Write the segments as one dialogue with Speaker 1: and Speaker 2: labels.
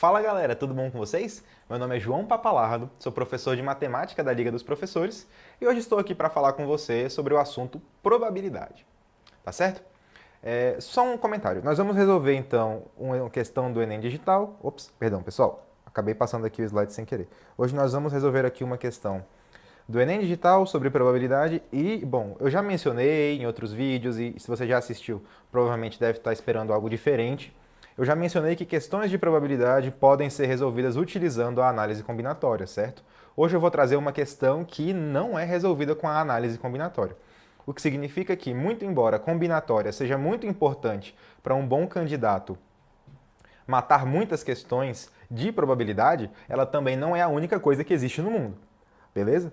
Speaker 1: Fala galera, tudo bom com vocês? Meu nome é João Papalardo, sou professor de matemática da Liga dos Professores e hoje estou aqui para falar com você sobre o assunto probabilidade. Tá certo? Só um comentário. Nós vamos resolver então uma questão do Enem Digital. Ops, perdão pessoal, acabei passando aqui o slide sem querer. Hoje nós vamos resolver aqui uma questão do Enem Digital sobre probabilidade e, bom, eu já mencionei em outros vídeos e se você já assistiu, provavelmente deve estar esperando algo diferente. Eu já mencionei que questões de probabilidade podem ser resolvidas utilizando a análise combinatória, certo? Hoje eu vou trazer uma questão que não é resolvida com a análise combinatória. O que significa que, muito embora combinatória seja muito importante para um bom candidato matar muitas questões de probabilidade, ela também não é a única coisa que existe no mundo. Beleza?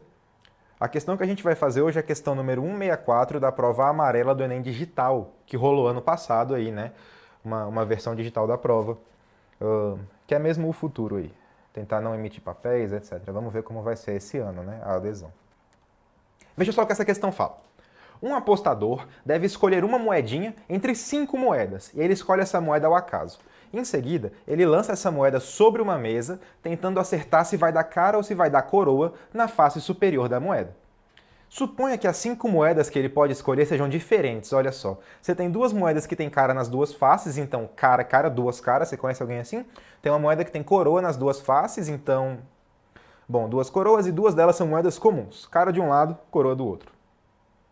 Speaker 1: A questão que a gente vai fazer hoje é a questão número 164 da prova amarela do Enem Digital, que rolou ano passado aí, né? Uma versão digital da prova, que é mesmo o futuro aí. Tentar não emitir papéis, etc. Vamos ver como vai ser esse ano, né? A adesão. Veja só o que essa questão fala. Um apostador deve escolher uma moedinha entre 5 moedas, e ele escolhe essa moeda ao acaso. Em seguida, ele lança essa moeda sobre uma mesa, tentando acertar se vai dar cara ou se vai dar coroa na face superior da moeda. Suponha que as 5 moedas que ele pode escolher sejam diferentes, olha só. Você tem duas moedas que tem cara nas duas faces, então cara, cara, duas caras, você conhece alguém assim? Tem uma moeda que tem coroa nas duas faces, então... Bom, duas coroas e duas delas são moedas comuns. Cara de um lado, coroa do outro.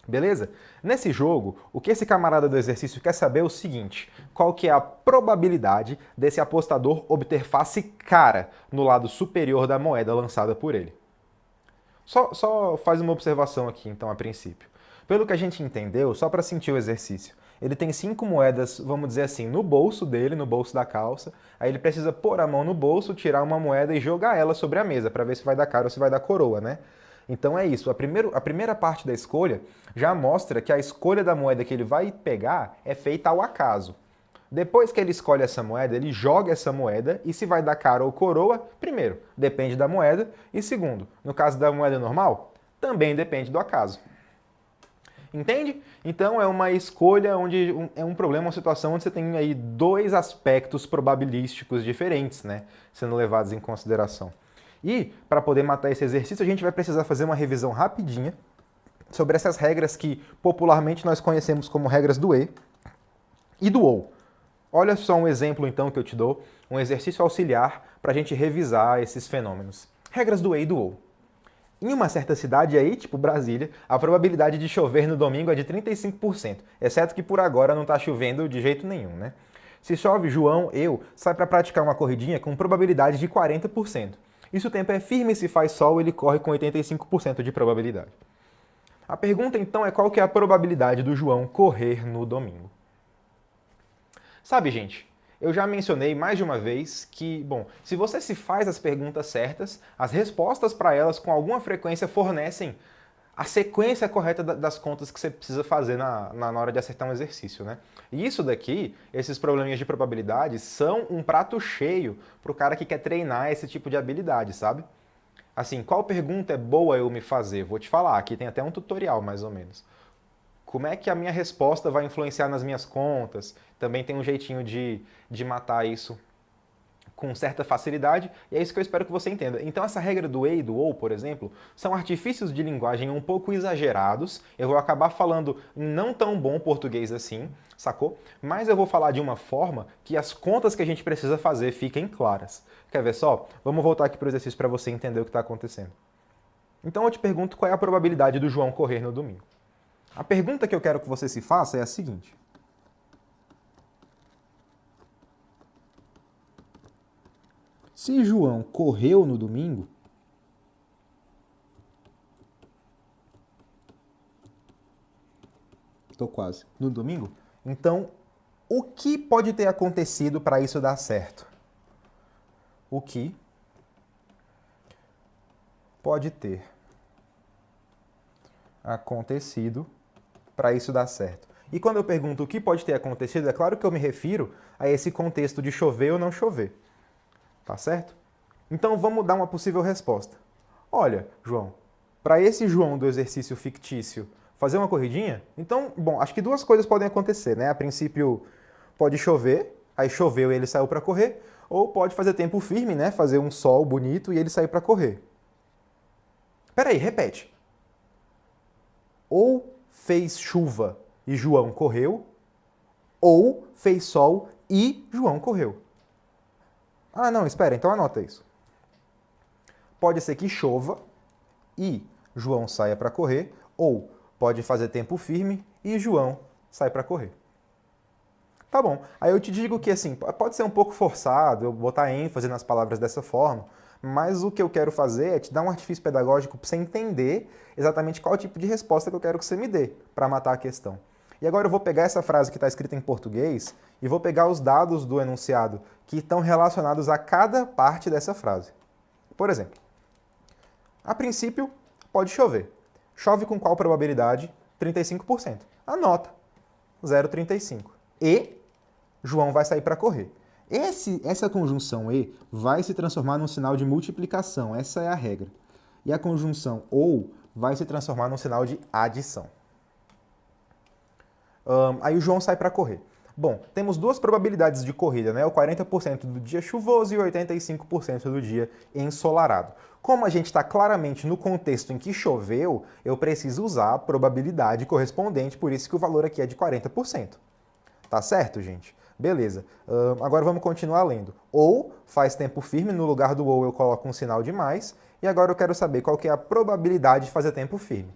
Speaker 1: Beleza? Nesse jogo, o que esse camarada do exercício quer saber é o seguinte: qual que é a probabilidade desse apostador obter face cara no lado superior da moeda lançada por ele? Só faz uma observação aqui, então, a princípio. Pelo que a gente entendeu, só para sentir o exercício, ele tem 5 moedas, vamos dizer assim, no bolso dele, no bolso da calça, aí ele precisa pôr a mão no bolso, tirar uma moeda e jogar ela sobre a mesa, para ver se vai dar cara ou se vai dar coroa, né? Então é isso, a primeira parte da escolha já mostra que a escolha da moeda que ele vai pegar é feita ao acaso. Depois que ele escolhe essa moeda, ele joga essa moeda e se vai dar cara ou coroa, primeiro, depende da moeda, e segundo, no caso da moeda normal, também depende do acaso. Entende? Então é uma escolha onde é um problema, uma situação onde você tem aí dois aspectos probabilísticos diferentes, né, sendo levados em consideração. E, para poder matar esse exercício, a gente vai precisar fazer uma revisão rapidinha sobre essas regras que popularmente nós conhecemos como regras do e do OU. Olha só um exemplo, então, que eu te dou, um exercício auxiliar para a gente revisar esses fenômenos. Regras do e do OU. Em uma certa cidade aí, tipo Brasília, a probabilidade de chover no domingo é de 35%, exceto que por agora não está chovendo de jeito nenhum, né? Se chove, João, sai para praticar uma corridinha com probabilidade de 40%. E se o tempo é firme e se faz sol, ele corre com 85% de probabilidade. A pergunta, então, é qual que é a probabilidade do João correr no domingo? Sabe, gente, eu já mencionei mais de uma vez que, bom, se você se faz as perguntas certas, as respostas para elas com alguma frequência fornecem a sequência correta das contas que você precisa fazer na hora de acertar um exercício, né? E isso daqui, esses probleminhas de probabilidade, são um prato cheio para o cara que quer treinar esse tipo de habilidade, sabe? Assim, qual pergunta é boa eu me fazer? Vou te falar, aqui tem até um tutorial, mais ou menos. Como é que a minha resposta vai influenciar nas minhas contas? Também tem um jeitinho de matar isso com certa facilidade, e é isso que eu espero que você entenda. Então essa regra do e e do ou, por exemplo, são artifícios de linguagem um pouco exagerados, eu vou acabar falando em não tão bom português assim, sacou? Mas eu vou falar de uma forma que as contas que a gente precisa fazer fiquem claras. Quer ver só? Vamos voltar aqui para o exercício para você entender o que está acontecendo. Então eu te pergunto qual é a probabilidade do João correr no domingo. A pergunta que eu quero que você se faça é a seguinte: se João correu no domingo, estou quase, no domingo, então o que pode ter acontecido para isso dar certo? O que pode ter acontecido para isso dar certo? E quando eu pergunto o que pode ter acontecido, é claro que eu me refiro a esse contexto de chover ou não chover. Tá certo? Então vamos dar uma possível resposta. Olha, João, para esse João do exercício fictício fazer uma corridinha, então, bom, acho que duas coisas podem acontecer, né? A princípio, pode chover, aí choveu e ele saiu para correr, ou pode fazer tempo firme, né? Fazer um sol bonito e ele sair para correr. Peraí, repete. Ou fez chuva e João correu, ou fez sol e João correu. Ah, não, espera, então anota isso. Pode ser que chova e João saia para correr, ou pode fazer tempo firme e João sai para correr. Tá bom. Aí eu te digo que assim, pode ser um pouco forçado eu botar ênfase nas palavras dessa forma, mas o que eu quero fazer é te dar um artifício pedagógico para você entender exatamente qual tipo de resposta que eu quero que você me dê para matar a questão. E agora eu vou pegar essa frase que está escrita em português e vou pegar os dados do enunciado que estão relacionados a cada parte dessa frase. Por exemplo, a princípio, pode chover. Chove com qual probabilidade? 35%. Anota. 0,35. E João vai sair para correr. Essa conjunção e vai se transformar num sinal de multiplicação. Essa é a regra. E a conjunção ou vai se transformar num sinal de adição. Aí o João sai para correr. Bom, temos duas probabilidades de corrida, né? O 40% do dia chuvoso e o 85% do dia ensolarado. Como a gente está claramente no contexto em que choveu, eu preciso usar a probabilidade correspondente, por isso que o valor aqui é de 40%. Tá certo, gente? Beleza. Agora vamos continuar lendo. Ou faz tempo firme, no lugar do ou eu coloco um sinal de mais, e agora eu quero saber qual que é a probabilidade de fazer tempo firme.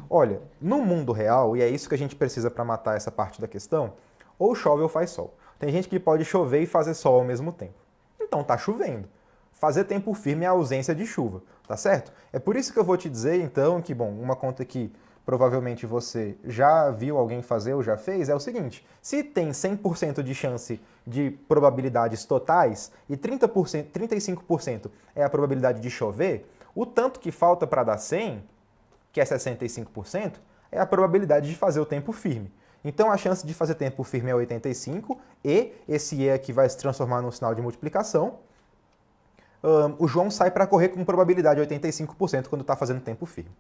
Speaker 1: Olha, no mundo real, e é isso que a gente precisa para matar essa parte da questão, ou chove ou faz sol. Tem gente que pode chover e fazer sol ao mesmo tempo. Então tá chovendo. Fazer tempo firme é a ausência de chuva, tá certo? É por isso que eu vou te dizer, então, que, bom, uma conta que provavelmente você já viu alguém fazer ou já fez, é o seguinte: se tem 100% de chance de probabilidades totais e 35% é a probabilidade de chover, o tanto que falta para dar 100, que é 65%, é a probabilidade de fazer o tempo firme. Então a chance de fazer tempo firme é 85 e esse E aqui vai se transformar num sinal de multiplicação. O João sai para correr com probabilidade 85% quando está fazendo tempo firme.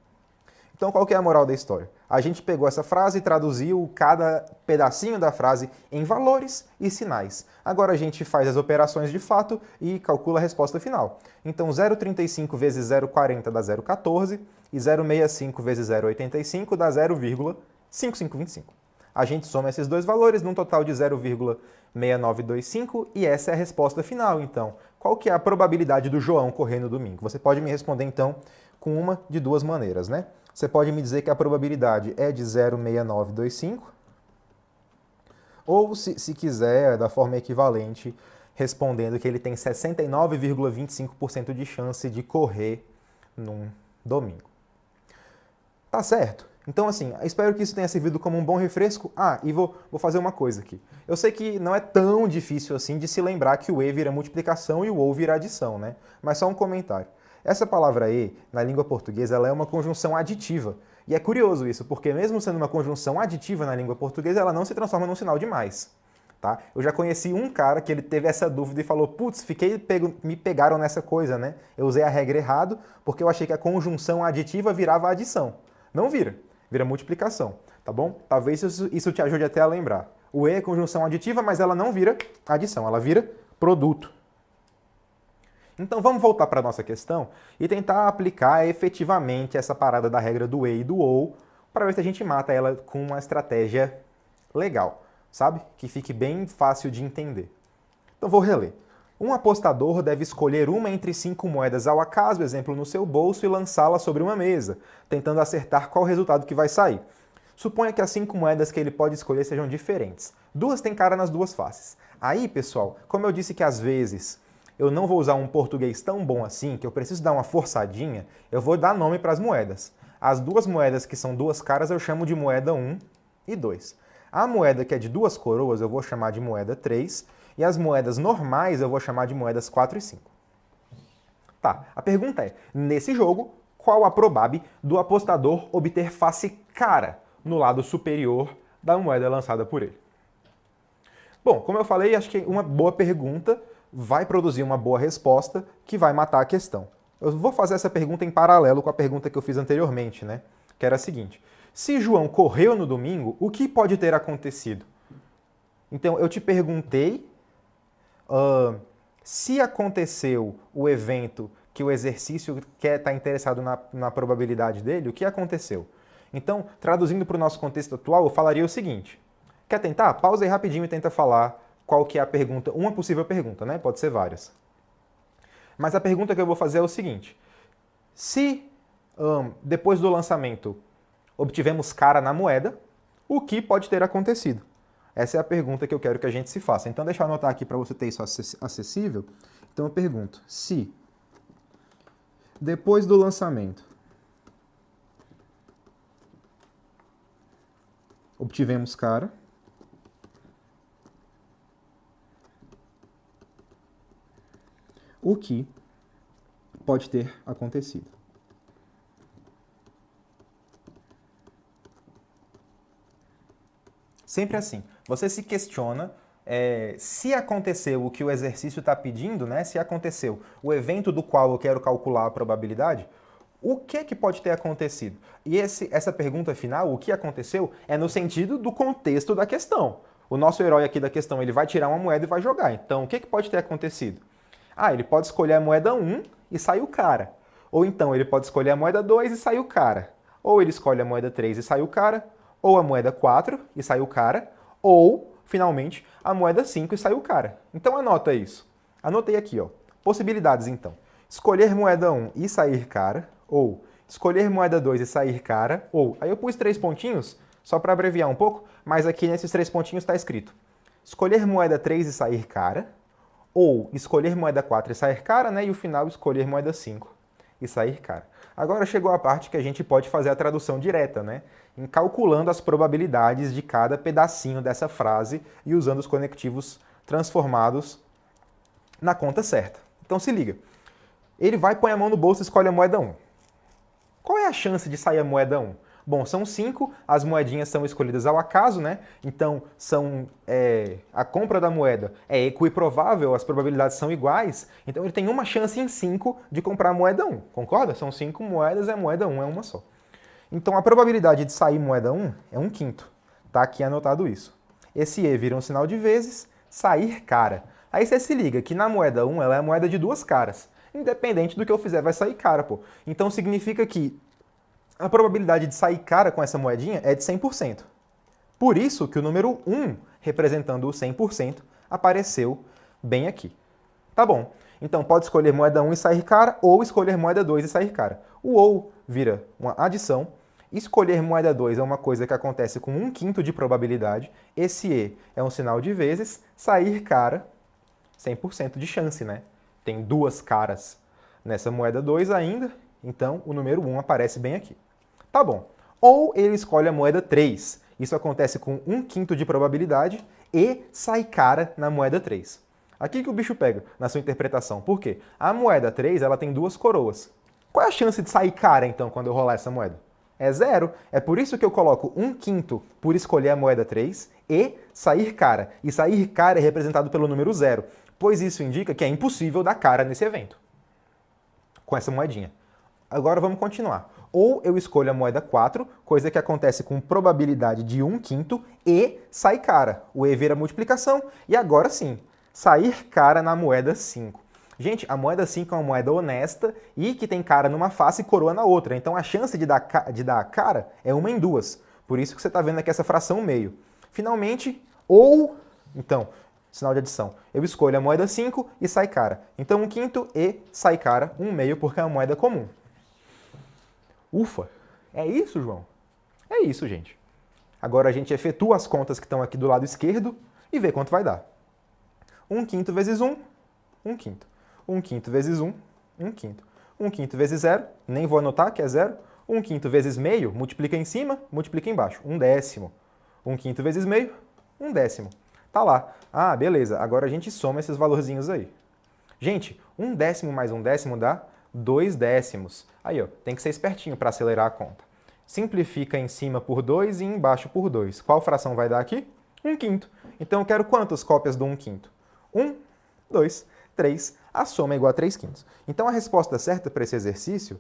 Speaker 1: Então qual que é a moral da história? A gente pegou essa frase e traduziu cada pedacinho da frase em valores e sinais. Agora a gente faz as operações de fato e calcula a resposta final. Então 0,35 vezes 0,40 dá 0,14 e 0,65 vezes 0,85 dá 0,5525. A gente soma esses dois valores num total de 0,6925 e essa é a resposta final. Então, qual que é a probabilidade do João correr no domingo? Você pode me responder, então, com uma de duas maneiras, né? Você pode me dizer que a probabilidade é de 0,6925, ou, se quiser, da forma equivalente, respondendo que ele tem 69,25% de chance de correr num domingo. Tá certo? Então, assim, espero que isso tenha servido como um bom refresco. Ah, e vou fazer uma coisa aqui. Eu sei que não é tão difícil assim de se lembrar que o E vira multiplicação e o OU vira adição, né? Mas só um comentário. Essa palavra E, na língua portuguesa, ela é uma conjunção aditiva. E é curioso isso, porque mesmo sendo uma conjunção aditiva na língua portuguesa, ela não se transforma num sinal de mais. Tá? Eu já conheci um cara que ele teve essa dúvida e falou: putz, me pegaram nessa coisa, né? Eu usei a regra errado porque eu achei que a conjunção aditiva virava adição. Não vira. Vira multiplicação, tá bom? Talvez isso te ajude até a lembrar. O E é conjunção aditiva, mas ela não vira adição, ela vira produto. Então vamos voltar para a nossa questão e tentar aplicar efetivamente essa parada da regra do E e do OU para ver se a gente mata ela com uma estratégia legal, sabe? Que fique bem fácil de entender. Então vou reler. Um apostador deve escolher uma entre 5 moedas ao acaso, exemplo, no seu bolso, e lançá-la sobre uma mesa, tentando acertar qual resultado que vai sair. Suponha que as 5 moedas que ele pode escolher sejam diferentes. Duas têm cara nas duas faces. Aí, pessoal, como eu disse que às vezes eu não vou usar um português tão bom assim, que eu preciso dar uma forçadinha, eu vou dar nome para as moedas. As duas moedas que são duas caras eu chamo de moeda 1 e 2. A moeda que é de duas coroas eu vou chamar de moeda 3, e as moedas normais eu vou chamar de moedas 4 e 5. Tá, a pergunta é, nesse jogo, qual a probab do apostador obter face cara no lado superior da moeda lançada por ele? Bom, como eu falei, acho que uma boa pergunta vai produzir uma boa resposta que vai matar a questão. Eu vou fazer essa pergunta em paralelo com a pergunta que eu fiz anteriormente, né? Que era a seguinte: se João correu no domingo, o que pode ter acontecido? Então, eu te perguntei se aconteceu o evento que o exercício quer estar interessado na probabilidade dele, o que aconteceu? Então, traduzindo para o nosso contexto atual, eu falaria o seguinte. Quer tentar? Pausa aí rapidinho e tenta falar qual que é a pergunta, uma possível pergunta, né? Pode ser várias. Mas a pergunta que eu vou fazer é o seguinte. Se depois do lançamento obtivemos cara na moeda, o que pode ter acontecido? Essa é a pergunta que eu quero que a gente se faça. Então deixa eu anotar aqui para você ter isso acessível. Então eu pergunto, se depois do lançamento obtivemos cara, o que pode ter acontecido? Sempre assim. Você se questiona se aconteceu o que o exercício está pedindo, né? Se aconteceu o evento do qual eu quero calcular a probabilidade, o que pode ter acontecido? E essa pergunta final, o que aconteceu, é no sentido do contexto da questão. O nosso herói aqui da questão, ele vai tirar uma moeda e vai jogar. Então, o que pode ter acontecido? Ah, ele pode escolher a moeda 1 e sai o cara. Ou então, ele pode escolher a moeda 2 e sai o cara. Ou ele escolhe a moeda 3 e sai o cara. Ou a moeda 4 e sai o cara. Ou, finalmente, a moeda 5 e sai o cara. Então, anota isso. Anotei aqui, ó. Possibilidades, então. Escolher moeda 1 e sair cara. Ou escolher moeda 2 e sair cara. Ou, aí eu pus 3 pontinhos, só para abreviar um pouco, mas aqui nesses 3 pontinhos está escrito. Escolher moeda 3 e sair cara. Ou escolher moeda 4 e sair cara, né? E o final, escolher moeda 5 e sair cara. Agora chegou a parte que a gente pode fazer a tradução direta, né? Em calculando as probabilidades de cada pedacinho dessa frase e usando os conectivos transformados na conta certa. Então se liga. Ele vai, põe a mão no bolso e escolhe a moeda 1. Qual é a chance de sair a moeda 1? Bom, são 5, as moedinhas são escolhidas ao acaso, né? Então, a compra da moeda é equiprovável, as probabilidades são iguais, então ele tem uma chance em 5 de comprar a moeda 1, concorda? São 5 moedas, a moeda 1 é uma só. Então, a probabilidade de sair moeda 1 é 1/5. Tá aqui anotado isso. Esse E vira um sinal de vezes, sair cara. Aí você se liga que na moeda 1 ela é a moeda de 2 caras. Independente do que eu fizer, vai sair cara, pô. Então significa que a probabilidade de sair cara com essa moedinha é de 100%. Por isso que o número 1, representando o 100%, apareceu bem aqui. Tá bom. Então pode escolher moeda 1 e sair cara, ou escolher moeda 2 e sair cara. O ou vira uma adição. Escolher moeda 2 é uma coisa que acontece com 1/5 de probabilidade. Esse E é um sinal de vezes. Sair cara, 100% de chance, né? Tem 2 caras nessa moeda 2 ainda, então o número 1 aparece bem aqui. Tá bom. Ou ele escolhe a moeda 3. Isso acontece com 1/5 de probabilidade e sai cara na moeda 3. Aqui que o bicho pega na sua interpretação. Por quê? A moeda 3 ela tem 2 coroas. Qual é a chance de sair cara, então, quando eu rolar essa moeda? É 0. É por isso que eu coloco 1/5 por escolher a moeda 3 e sair cara. E sair cara é representado pelo número 0, pois isso indica que é impossível dar cara nesse evento com essa moedinha. Agora vamos continuar. Ou eu escolho a moeda 4, coisa que acontece com probabilidade de 1/5 e sai cara. O E vira multiplicação e agora sim, sair cara na moeda 5. Gente, a moeda 5 é uma moeda honesta e que tem cara numa face e coroa na outra. Então a chance de dar cara é 1 em 2. Por isso que você está vendo aqui essa fração meio. Finalmente, ou... Então, sinal de adição. Eu escolho a moeda 5 e sai cara. Então 1/5 e sai cara, 1/2 porque é uma moeda comum. Ufa! É isso, João? É isso, gente. Agora a gente efetua as contas que estão aqui do lado esquerdo e vê quanto vai dar. 1/5 vezes 1, 1/5. 1/5 vezes 1, 1/5. 1/5 vezes 0, nem vou anotar que é 0. 1/5 vezes meio, multiplica em cima, multiplica embaixo. 1/10. 1/5 vezes meio, 1/10. Tá lá. Ah, beleza. Agora a gente soma esses valorzinhos aí. Gente, 1/10 mais 1/10 dá 2/10. Aí, ó, tem que ser espertinho para acelerar a conta. Simplifica em cima por 2 e embaixo por 2. Qual fração vai dar aqui? 1/5. Então eu quero quantas cópias do 1/5? 1, 2, 3. A soma é igual a 3/5. Então a resposta certa para esse exercício...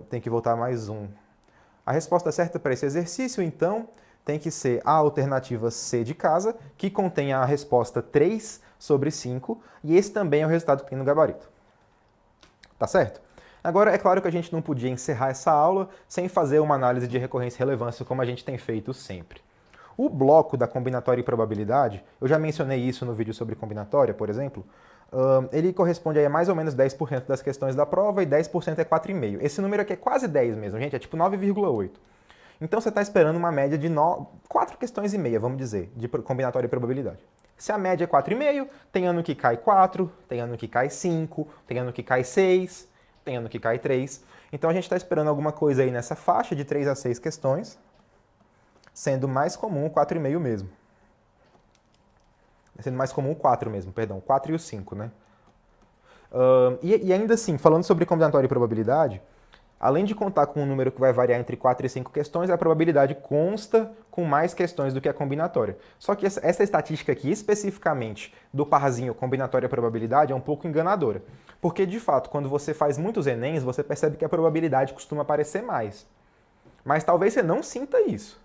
Speaker 1: tem que voltar mais um. A resposta certa para esse exercício, então, tem que ser a alternativa C de casa, que contém a resposta 3 sobre 5, e esse também é o resultado que tem no gabarito. Tá certo? Agora, é claro que a gente não podia encerrar essa aula sem fazer uma análise de recorrência e relevância, como a gente tem feito sempre. O bloco da combinatória e probabilidade, eu já mencionei isso no vídeo sobre combinatória, por exemplo, ele corresponde a mais ou menos 10% das questões da prova e 10% é 4,5. Esse número aqui é quase 10 mesmo, gente, é tipo 9,8. Então você está esperando uma média de 4 questões e meia, vamos dizer, de combinatória e probabilidade. Se a média é 4,5, tem ano que cai 4, tem ano que cai 5, tem ano que cai 6, tem ano que cai 3. Então a gente está esperando alguma coisa aí nessa faixa de 3 a 6 questões, sendo mais comum o 4,5 mesmo. Sendo mais comum o 4 mesmo, perdão, 4 e o 5, né? E ainda assim, falando sobre combinatória e probabilidade, além de contar com um número que vai variar entre 4 e 5 questões, a probabilidade consta com mais questões do que a combinatória. Só que essa estatística aqui, especificamente do parzinho combinatória e probabilidade, é um pouco enganadora. Porque, de fato, quando você faz muitos Enems, você percebe que a probabilidade costuma aparecer mais. Mas talvez você não sinta isso.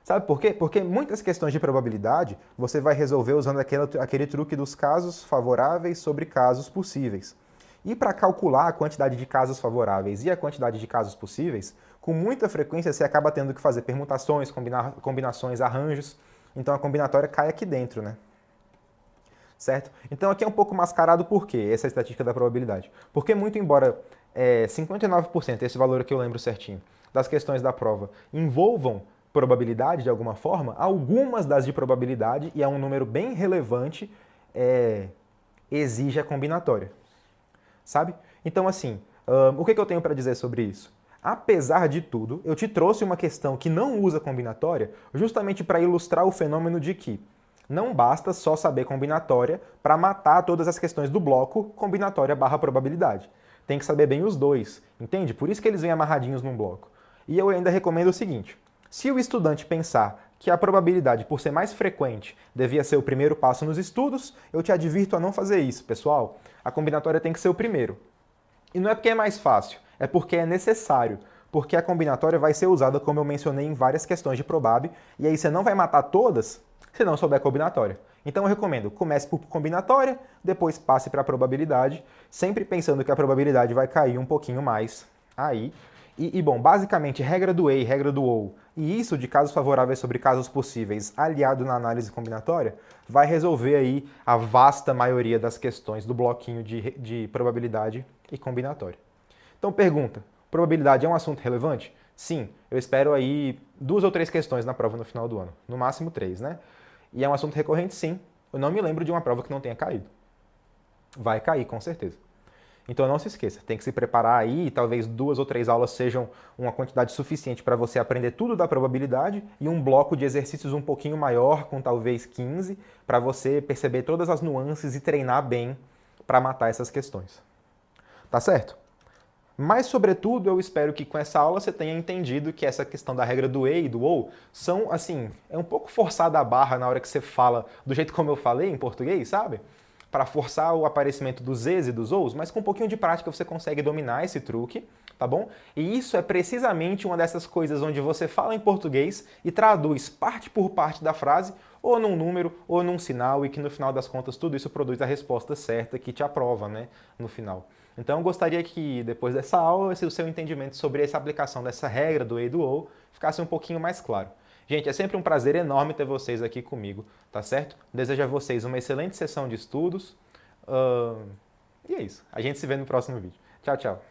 Speaker 1: Sabe por quê? Porque muitas questões de probabilidade você vai resolver usando aquele truque dos casos favoráveis sobre casos possíveis. E para calcular a quantidade de casos favoráveis e a quantidade de casos possíveis, com muita frequência você acaba tendo que fazer permutações, combinações, arranjos. Então a combinatória cai aqui dentro, né? Certo? Então aqui é um pouco mascarado por quê? Essa estatística da probabilidade. Porque muito embora 59%, esse valor aqui eu lembro certinho, das questões da prova envolvam probabilidade de alguma forma, algumas das de probabilidade, e é um número bem relevante, exige a combinatória. Sabe? Então, assim, o que eu tenho para dizer sobre isso? Apesar de tudo, eu te trouxe uma questão que não usa combinatória justamente para ilustrar o fenômeno de que não basta só saber combinatória para matar todas as questões do bloco combinatória barra probabilidade. Tem que saber bem os dois, entende? Por isso que eles vêm amarradinhos num bloco. E eu ainda recomendo o seguinte: se o estudante pensar que a probabilidade, por ser mais frequente, devia ser o primeiro passo nos estudos, eu te advirto a não fazer isso, pessoal. A combinatória tem que ser o primeiro. E não é porque é mais fácil, é porque é necessário. Porque a combinatória vai ser usada, como eu mencionei, em várias questões de probab, e aí você não vai matar todas se não souber combinatória. Então eu recomendo, comece por combinatória, depois passe para a probabilidade, sempre pensando que a probabilidade vai cair um pouquinho mais aí. Bom, basicamente, regra do E e regra do OU, e isso de casos favoráveis sobre casos possíveis, aliado na análise combinatória, vai resolver aí a vasta maioria das questões do bloquinho de probabilidade e combinatória. Então, pergunta, probabilidade é um assunto relevante? Sim, eu espero aí 2 ou 3 questões na prova no final do ano, no máximo 3, né? E é um assunto recorrente, sim. Eu não me lembro de uma prova que não tenha caído. Vai cair, com certeza. Então não se esqueça, tem que se preparar aí, talvez 2 ou 3 aulas sejam uma quantidade suficiente para você aprender tudo da probabilidade e um bloco de exercícios um pouquinho maior, com talvez 15, para você perceber todas as nuances e treinar bem para matar essas questões. Tá certo? Mas, sobretudo, eu espero que com essa aula você tenha entendido que essa questão da regra do E e do OU são, assim, é um pouco forçada a barra na hora que você fala do jeito como eu falei em português, sabe? Para forçar o aparecimento dos E's e dos O's, mas com um pouquinho de prática você consegue dominar esse truque, tá bom? E isso é precisamente uma dessas coisas onde você fala em português e traduz parte por parte da frase, ou num número, ou num sinal, e que no final das contas tudo isso produz a resposta certa que te aprova, né, no final. Então eu gostaria que depois dessa aula o seu entendimento sobre essa aplicação dessa regra do E e do OU ficasse um pouquinho mais claro. Gente, é sempre um prazer enorme ter vocês aqui comigo, tá certo? Desejo a vocês uma excelente sessão de estudos. E é isso. A gente se vê no próximo vídeo. Tchau, tchau.